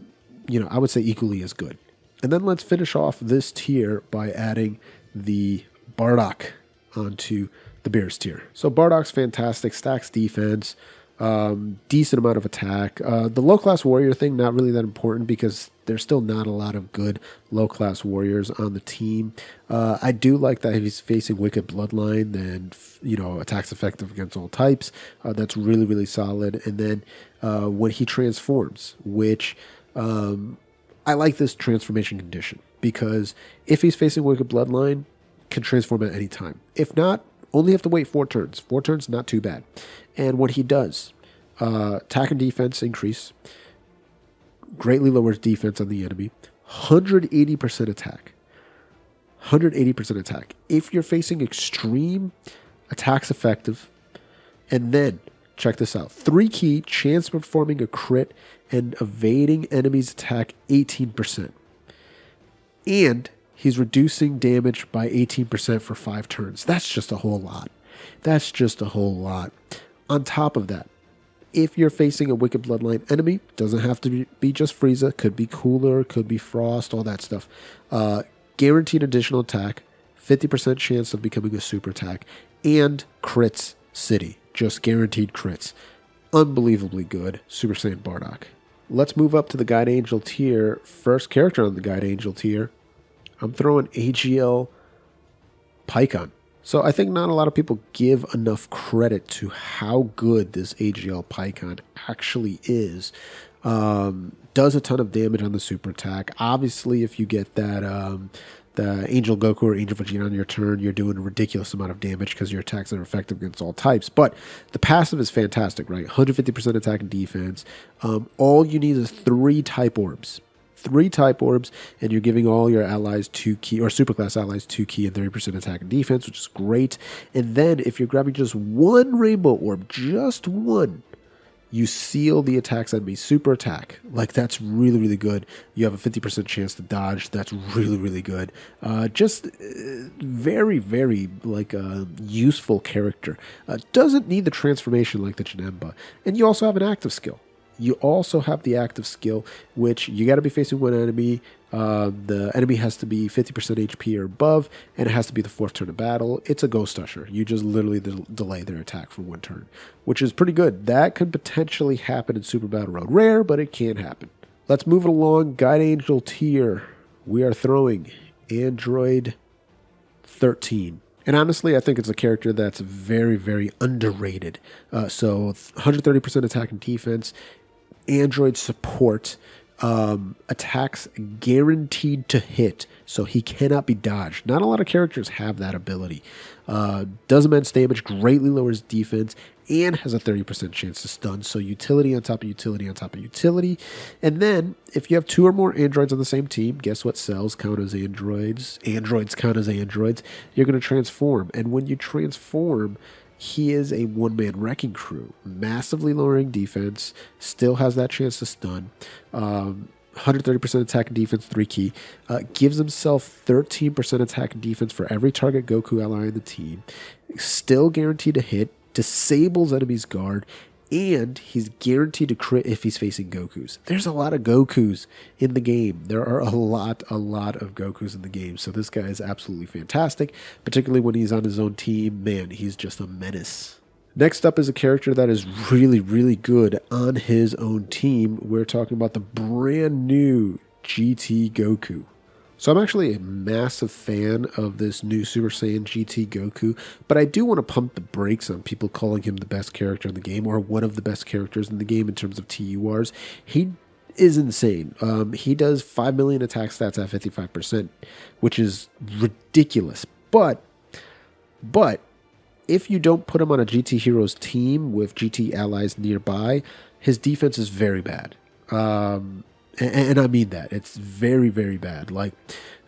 I would say equally as good. And then let's finish off this tier by adding the Bardock onto the Beerus tier. So Bardock's fantastic, stacks defense, decent amount of attack. The low class warrior thing, not really that important because there's still not a lot of good low class warriors on the team. I do like that if he's facing Wicked Bloodline, then attacks effective against all types. That's really, really solid. And then when he transforms, which I like this transformation condition because if he's facing Wicked Bloodline, can transform at any time. If not, only have to wait 4 turns. 4 turns, not too bad. And what he does, attack and defense increase, greatly lowers defense on the enemy, 180% attack. 180% attack. If you're facing extreme, attacks effective. And then, check this out. 3 key, chance of performing a crit and evading enemy's attack 18%. And he's reducing damage by 18% for 5 turns. That's just a whole lot. That's just a whole lot. On top of that, if you're facing a Wicked Bloodline enemy, doesn't have to be just Frieza, could be Cooler, could be Frost, all that stuff. Guaranteed additional attack, 50% chance of becoming a super attack, and crits city. Just guaranteed crits. Unbelievably good. Super Saiyan Bardock. Let's move up to the Guide Angel tier. First character on the Guide Angel tier. I'm throwing Agl Pycon. So I think not a lot of people give enough credit to how good this Agl Pycon actually is. Does a ton of damage on the super attack. Obviously, if you get that the Angel Goku or Angel Vegeta on your turn, you're doing a ridiculous amount of damage because your attacks are effective against all types. But the passive is fantastic, right? 150% attack and defense. All you need is 3 type orbs. 3 type orbs, and you're giving all your allies 2 key, or superclass allies 2 key and 30% attack and defense, which is great. And then if you're grabbing just 1 rainbow orb, just 1, you seal the attack's enemy super attack. Like, that's really, really good. You have a 50% chance to dodge. That's really, really good. Very, very, like, useful character. Doesn't need the transformation like the Janemba. And you also have an active skill. You also have the active skill, which you got to be facing one enemy. The enemy has to be 50% HP or above, and it has to be the 4th turn of battle. It's a Ghost Usher. You just literally delay their attack for 1 turn, which is pretty good. That could potentially happen in Super Battle Road. Rare, but it can happen. Let's move it along. Guide Angel tier. We are throwing Android 13. And honestly, I think it's a character that's very, very underrated. So 130% attack and defense. Android support, attacks guaranteed to hit, so he cannot be dodged. Not a lot of characters have that ability. Does immense damage, greatly lowers defense, and has a 30% chance to stun. So utility on top of utility on top of utility. And then, if you have 2 or more androids on the same team, guess what cells count as androids? Androids count as androids. You're going to transform. And when you transform, he is a one-man wrecking crew, massively lowering defense, still has that chance to stun, 130% attack and defense, 3 key, gives himself 13% attack and defense for every target Goku ally in the team, still guaranteed to hit, disables enemy's guard, and he's guaranteed to crit if he's facing Gokus. There's a lot of Gokus in the game. There are a lot of Gokus in the game. So this guy is absolutely fantastic, particularly when he's on his own team. Man, he's just a menace. Next up is a character that is really, really good on his own team. We're talking about the brand new GT Goku. So I'm actually a massive fan of this new Super Saiyan GT Goku, but I do want to pump the brakes on people calling him the best character in the game or one of the best characters in the game in terms of TURs. He is insane. He does 5 million attack stats at 55%, which is ridiculous. But if you don't put him on a GT Heroes team with GT allies nearby, his defense is very bad. And I mean that. It's very, very bad. Like,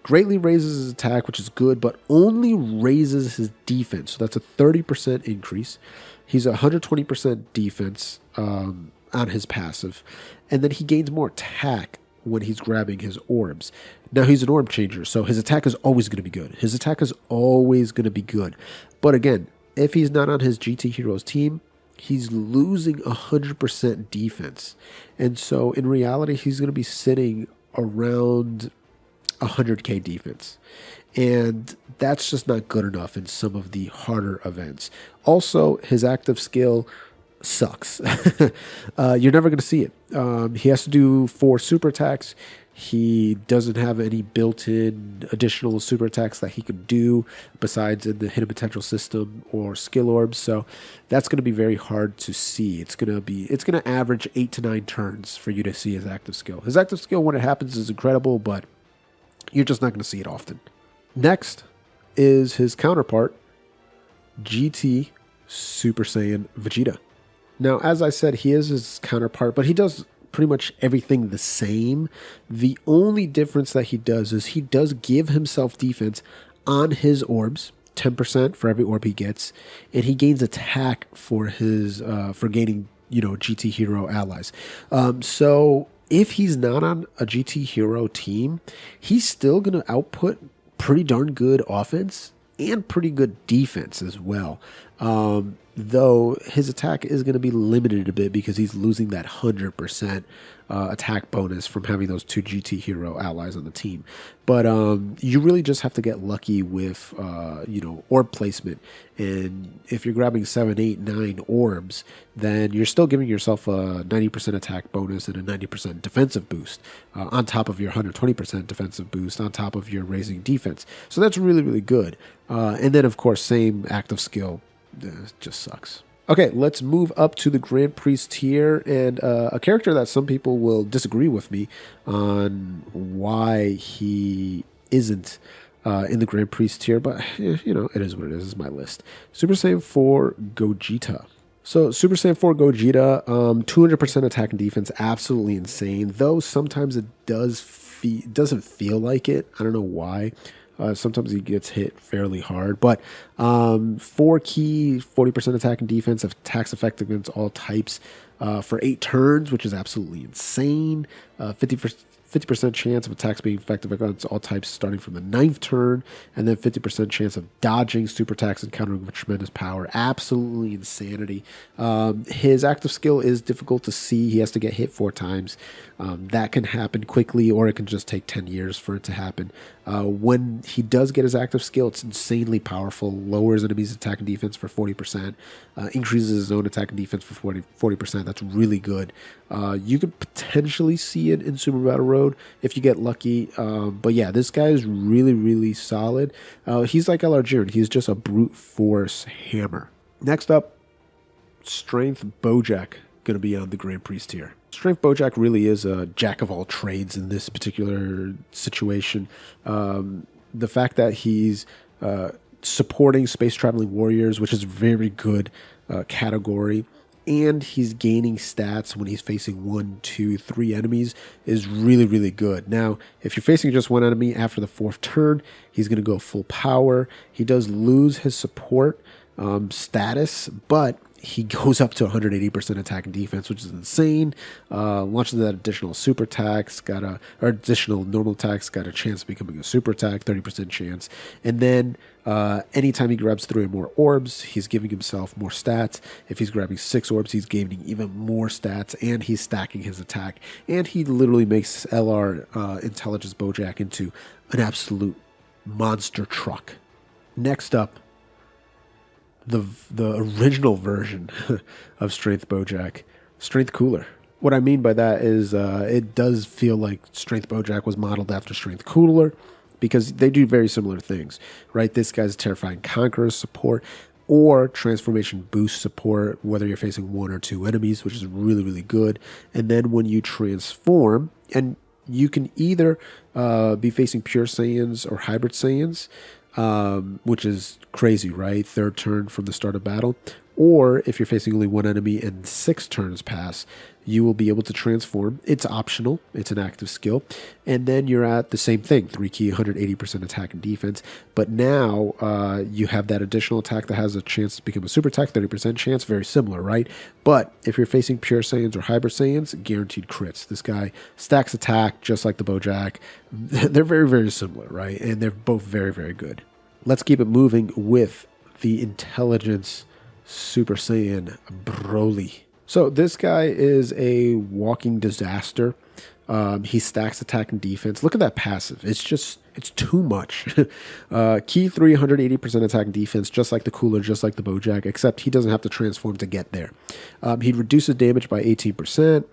greatly raises his attack, which is good, but only raises his defense. So that's a 30% increase. He's 120% defense on his passive. And then he gains more attack when he's grabbing his orbs. Now, he's an orb changer, so his attack is always going to be good. His attack is always going to be good. But again, if he's not on his GT Heroes team, he's losing 100% defense. And so in reality, he's going to be sitting around 100k defense. And that's just not good enough in some of the harder events. Also, his active skill sucks. You're never going to see it. He has to do 4 super attacks. He doesn't have any built-in additional super attacks that he could do besides in the hidden potential system or skill orbs. So that's going to be very hard to see. It's going to average 8 to 9 turns for you to see his active skill. His active skill when it happens is incredible, but you're just not going to see it often. Next is his counterpart, GT Super Saiyan Vegeta. Now, as I said, he is his counterpart, but he does pretty much everything the same. The only difference that he does is he does give himself defense on his orbs, 10% for every orb he gets, and he gains attack for his for gaining, GT hero allies. So if he's not on a GT hero team, he's still going to output pretty darn good offense and pretty good defense as well. Though his attack is going to be limited a bit because he's losing that 100% attack bonus from having those 2 GT hero allies on the team. But you really just have to get lucky with, orb placement. And if you're grabbing 7, 8, 9 orbs, then you're still giving yourself a 90% attack bonus and a 90% defensive boost on top of your 120% defensive boost on top of your raising defense. So that's really, really good. And then, of course, same active skill. Just sucks. Okay, let's move up to the Grand Priest tier, and a character that some people will disagree with me on why he isn't in the Grand Priest tier, but it is what it is. It's my list. Super Saiyan 4 Gogeta. So Super Saiyan 4 Gogeta, 200% attack and defense, absolutely insane. Though sometimes it doesn't feel like it. I don't know why. Sometimes he gets hit fairly hard, but 4 key, 40% attack and defense, attacks effective against all types for 8 turns, which is absolutely insane. 50% chance of attacks being effective against all types starting from the 9th turn, and then 50% chance of dodging super attacks and countering with tremendous power. Absolutely insanity. His active skill is difficult to see. He has to get hit 4 times. That can happen quickly, or it can just take 10 years for it to happen. When he does get his active skill, it's insanely powerful. Lowers enemies' attack and defense for 40%. Increases his own attack and defense for 40%. That's really good. You could potentially see it in Super Battle Road if you get lucky. But yeah, this guy is really, really solid. He's like LR. He's just a brute force hammer. Next up, Strength Bojack, going to be on the Grand Priest tier. Strength Bojack really is a jack of all trades in this particular situation. The fact that he's supporting space traveling warriors, which is a very good category, and he's gaining stats when he's facing 1, 2, 3 enemies is really, really good. Now, if you're facing just 1 enemy after the 4th turn, he's going to go full power. He does lose his support status, but he goes up to 180% attack and defense, which is insane. Launches that additional super attacks, or additional normal attacks, got a chance of becoming a super attack, 30% chance. And then anytime he grabs 3 or more orbs, he's giving himself more stats. If he's grabbing 6 orbs, he's gaining even more stats, and he's stacking his attack. And he literally makes LR Intelligence Bojack into an absolute monster truck. Next up, the original version of Strength Bojack, Strength Cooler. What I mean by that is it does feel like Strength Bojack was modeled after Strength Cooler because they do very similar things, right? This guy's Terrifying Conqueror support or Transformation Boost support, whether you're facing 1 or 2 enemies, which is really, really good. And then when you transform, and you can either be facing Pure Saiyans or Hybrid Saiyans, which is crazy, right? 3rd turn from the start of battle. Or if you're facing only 1 enemy and 6 turns pass, you will be able to transform. It's optional. It's an active skill. And then you're at the same thing, 3 key, 180% attack and defense. But now you have that additional attack that has a chance to become a super attack, 30% chance, very similar, right? But if you're facing Pure Saiyans or Hybrid Saiyans, guaranteed crits. This guy stacks attack just like the Bojack. They're very, very similar, right? And they're both very, very good. Let's keep it moving with the Intelligence Super Saiyan Broly. So this guy is a walking disaster. He stacks attack and defense. Look at that passive. It's too much. Key 380% attack and defense, just like the Cooler, just like the Bojack, except he doesn't have to transform to get there. He reduces damage by 18%.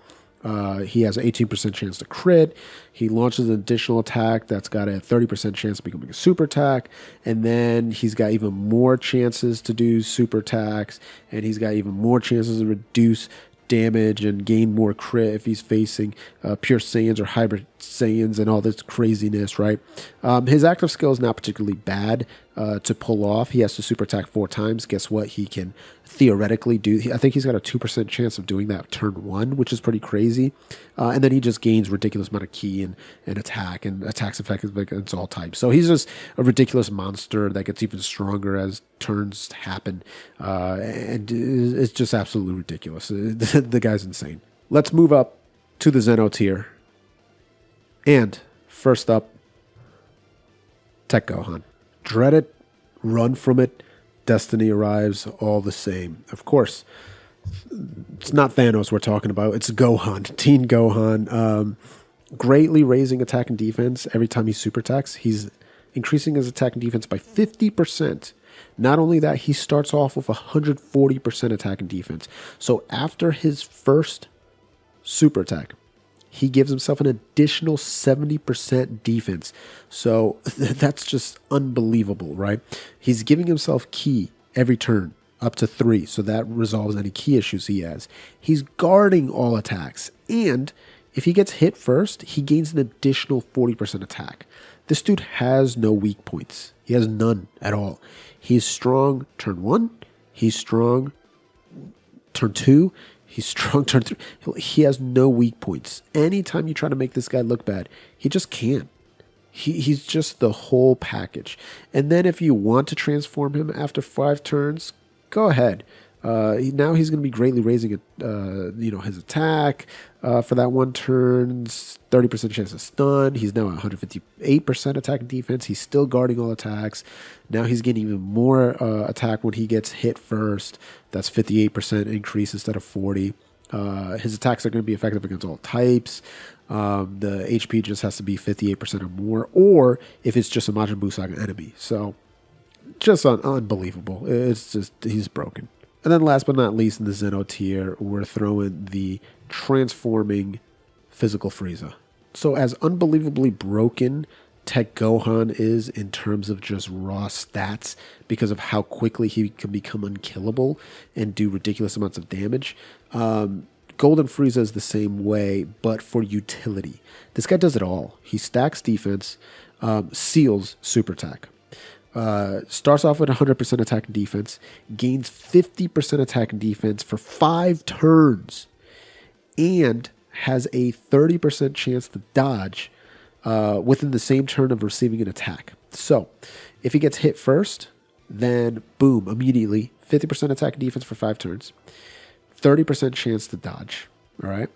He has an 18% chance to crit. He launches an additional attack that's got a 30% chance of becoming a super attack. And then he's got even more chances to do super attacks. And he's got even more chances to reduce damage and gain more crit if he's facing Pure Saiyans or Hybrid Saiyans and all this craziness, right? His active skill is not particularly bad to pull off. He has to super attack 4 times. Guess what? He can theoretically do. I think he's got a 2% chance of doing that turn 1, which is pretty crazy. And then he just gains ridiculous amount of ki and attack and attacks effectively against all types. So he's just a ridiculous monster that gets even stronger as turns happen. And it's just absolutely ridiculous. The guy's insane. Let's move up to the Zeno tier. And first up, Tech Gohan. Dread it, run from it, destiny arrives all the same. Of course, it's not Thanos we're talking about, it's Gohan, Teen Gohan. Greatly raising attack and defense every time he super attacks. He's increasing his attack and defense by 50%. Not only that, he starts off with 140% attack and defense. So after his first super attack, he gives himself an additional 70% defense. So that's just unbelievable, right? He's giving himself ki every turn, up to 3. So that resolves any ki issues he has. He's guarding all attacks. And if he gets hit first, he gains an additional 40% attack. This dude has no weak points. He has none at all. He's strong turn 1. He's strong turn 2. He's strong turn 3. He has no weak points. Anytime you try to make this guy look bad, he just can't. He's just the whole package. And then if you want to transform him after 5 turns, go ahead. Now he's going to be greatly raising his attack for that 1 turn, 30% chance of stun. He's now at 158% attack and defense. He's still guarding all attacks. Now he's getting even more attack when he gets hit first. That's 58% increase instead of 40. His attacks are going to be effective against all types. The HP just has to be 58% or more, or if it's just a Majin Buu Saga enemy. So just unbelievable. It's just, he's broken. And then last but not least, in the Zeno tier, we're throwing the transforming physical Frieza. So as unbelievably broken Tech Gohan is in terms of just raw stats, because of how quickly he can become unkillable and do ridiculous amounts of damage, Golden Frieza is the same way, but for utility. This guy does it all. He stacks defense, seals super attack. Starts off with 100% attack and defense, gains 50% attack and defense for 5 turns, and has a 30% chance to dodge within the same turn of receiving an attack. So, if he gets hit first, then boom, immediately 50% attack and defense for 5 turns, 30% chance to dodge, all right?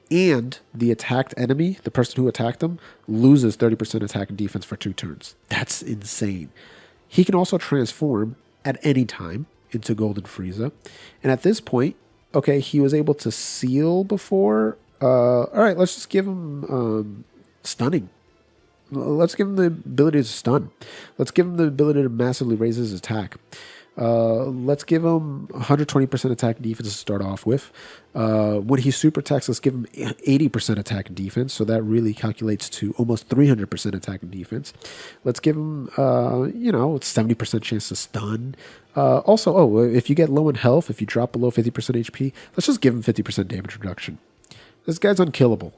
And the attacked enemy, the person who attacked him, loses 30% attack and defense for 2 turns. That's insane. He can also transform at any time into Golden Frieza. And at this point, okay, he was able to seal before. All right, let's just give him stunning. Let's give him the ability to stun. Let's give him the ability to massively raise his attack. Let's give him 120% attack and defense to start off with. When he super attacks, let's give him 80% attack and defense. So that really calculates to almost 300% attack and defense. Let's give him, 70% chance to stun. Also, if you get low in health, if you drop below 50% HP, let's just give him 50% damage reduction. This guy's unkillable.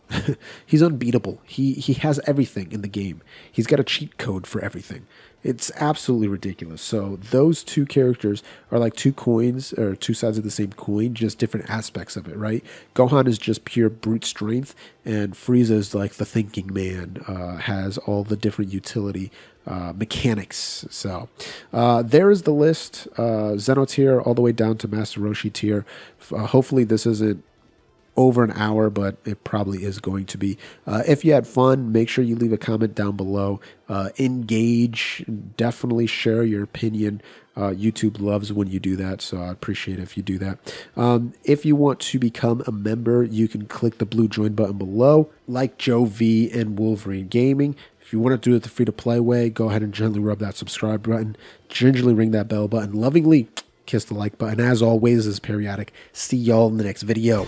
He's unbeatable. He has everything in the game. He's got a cheat code for everything. It's absolutely ridiculous. So those 2 characters are like 2 coins, or 2 sides of the same coin, just different aspects of it, right? Gohan is just pure brute strength, and Frieza is like the thinking man, has all the different utility mechanics. So there is the list. Zeno tier all the way down to Master Roshi tier. Hopefully this isn't over an hour, but it probably is going to be. If you had fun, make sure you leave a comment down below. Engage, definitely share your opinion. YouTube loves when you do that, so I appreciate it if you do that. If you want to become a member, you can click the blue join button below, like Joe V and Wolverine Gaming. If you want to do it the free-to-play way, go ahead and gently rub that subscribe button, gingerly ring that bell button, lovingly kiss the like button. As always, this is Periodic. See y'all in the next video.